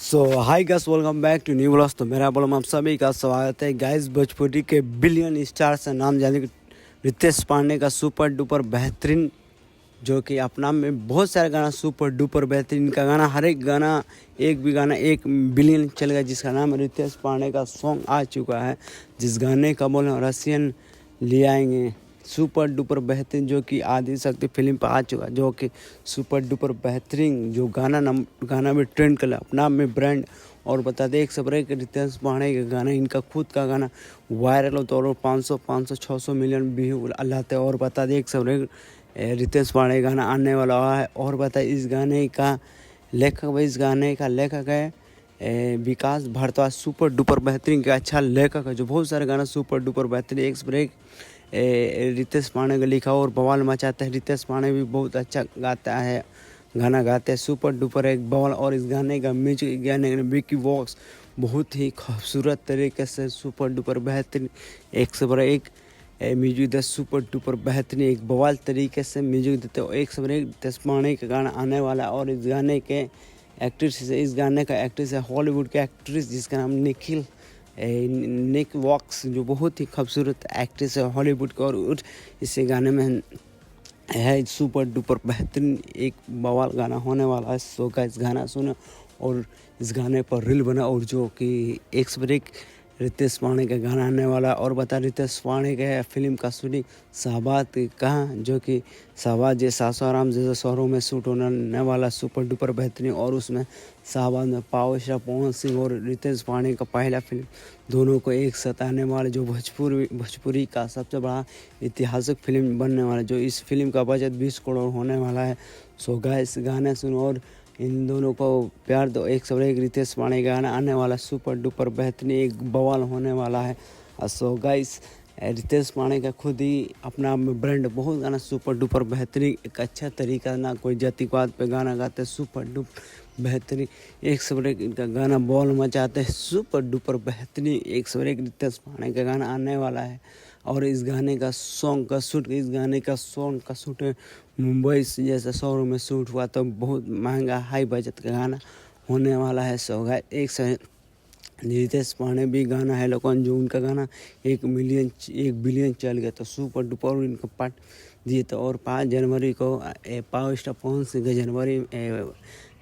So hi guys, welcome back to new blogs. तो मेरा बोलम आप सभी का स्वागत है गाइस। भोजपुरी के बिलियन स्टार से नाम जाने रितेश पांडे का सुपर डुपर बेहतरीन, जो कि अपना में बहुत सारे गाना सुपर डुपर बेहतरीन का गाना, हर एक गाना एक भी गाना 1 बिलियन चल गया, जिसका नाम रितेश पांडे का सॉन्ग आ चुका है, जिस गाने का बोल रसियन ले आएंगे सुपर डुपर बेहतरीन, जो कि आदि शक्ति फिल्म पर आ चुका, जो कि सुपर डुपर बेहतरीन जो गाना में ट्रेंड कर अपना में ब्रांड। और बता दें एक सब रहे कि रितेश पांडे का गाना, इनका खुद का गाना वायरल होता है और 500 600 मिलियन व्यू लाते हैं। और बता दें एक सब रहे रितेश पांडे का गाना आने वाला है। और बता इस गाने का लेखक है विकास भारद्वाज, सुपर डुपर बेहतरीन का अच्छा लेखक है, जो बहुत सारे गाना सुपर डुपर बेहतरीन एक ब्रेक रितेश पांडे का लिखा और बवाल मचाता है। रितेश पांडे भी बहुत अच्छा गाना गाते हैं, सुपर डुपर एक बवाल। और इस गाने का म्यूजिक गाने विकी वॉक्स बहुत ही खूबसूरत तरीके से सुपर डुपर बेहतरीन एक से बड़ा एक म्यूजिक दे, सुपर डुपर बेहतरीन एक बवाल तरीके से म्यूजिक देते हो। एक से बड़ा एक रितेश पांडे का गाना आने वाला है। और इस गाने के इस गाने का एक्ट्रेस है हॉलीवुड के एक्ट्रेस, जिसका नाम निक वॉक्स, जो बहुत ही खूबसूरत एक्ट्रेस है हॉलीवुड का। और इस गाने में है सुपर डुपर बेहतरीन एक बवाल गाना होने वाला है। सो गाइस गाना सुनो और इस गाने पर रील बना, और जो कि एक से एक रितेश पांडे का गाना आने वाला है। और बता रितेश पांडे के फिल्म का शूटिंग शाहबाद कहाँ, जो कि शाहबाद जैसे सासाराम जैसे शहरों में शूट होने वाला सुपर डुपर बेहतरीन। और उसमें शाहबाद में पावर स्टार पवन सिंह और रितेश पांडे का पहला फिल्म, दोनों को एक साथ आने वाले, जो भोजपुरी का सबसे बड़ा ऐतिहासिक फिल्म बनने वाला, जो इस फिल्म का बजट 20 करोड़ होने वाला है। सो गाइस गाना सुनो और इन दोनों को प्यार दो। एक सब एक रितेश पांडे का गाना आने वाला सुपर डुपर बेहतरीन एक बवाल होने वाला है। सो गाइस रितेश पांडे का खुद ही अपना ब्रांड, बहुत गाना सुपर डुपर बेहतरीन एक अच्छा तरीका, ना कोई जातिवाद पे गाना गाते, सुपर डुपर बेहतरीन एक सब एक इनका गाना बॉल मचाते हैं, सुपर डुपर बेहतरीन एक सब एक रितेश पांडे का गाना आने वाला है। और इस गाने का सॉन्ग का शूट मुंबई जैसे शहरों में शूट हुआ, तो बहुत महंगा हाई बजट का गाना होने वाला है। सो गाइस रितेश पांडे भी गाना है लोगों, जो उनका गाना 1 बिलियन चल गया, तो सुपर डुपर इनका पार्ट दिए। तो और 5 जनवरी को पावर स्टार पवन सिंह का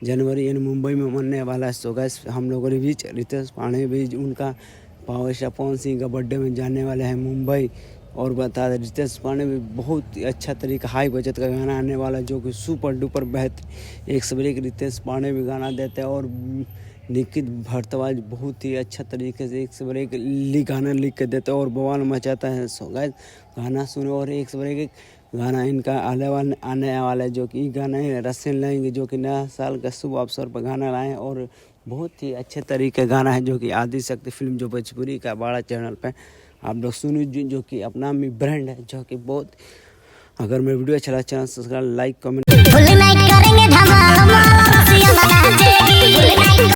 जनवरी यानी मुंबई में मनने वाला है। सो गाइस हम लोगों के बीच रितेश पांडे भी उनका पावर स्टार पवन सिंह का बर्थडे में जाने वाले हैं मुंबई। और बता दें रितेश पांडे भी बहुत अच्छा तरीका हाई बजट का गाना आने वाला है, जो कि सुपर डुपर बेहतर एक से एक रितेश पांडे भी गाना देते हैं। और निखिल भारद्वाज बहुत ही अच्छा तरीके से एक से एक गाना लिख के देते हैं और बवाल मचाता है। सो गाइस गाना सुनो और एक से एक गाना इनका आने वाला है, जो कि गाना है रसियन लाएंगे, जो कि नया साल का शुभ अवसर पर गाना लाएँ। और बहुत ही अच्छे तरीके गाना है, जो कि आदि शक्ति फिल्म जो भोजपुरी का बड़ा चैनल पे आप लोग सुनो, जो कि अपना में ब्रांड है, जो कि बहुत। अगर मेरा वीडियो अच्छा लगा चैनल सब्सक्राइब लाइक कमेंट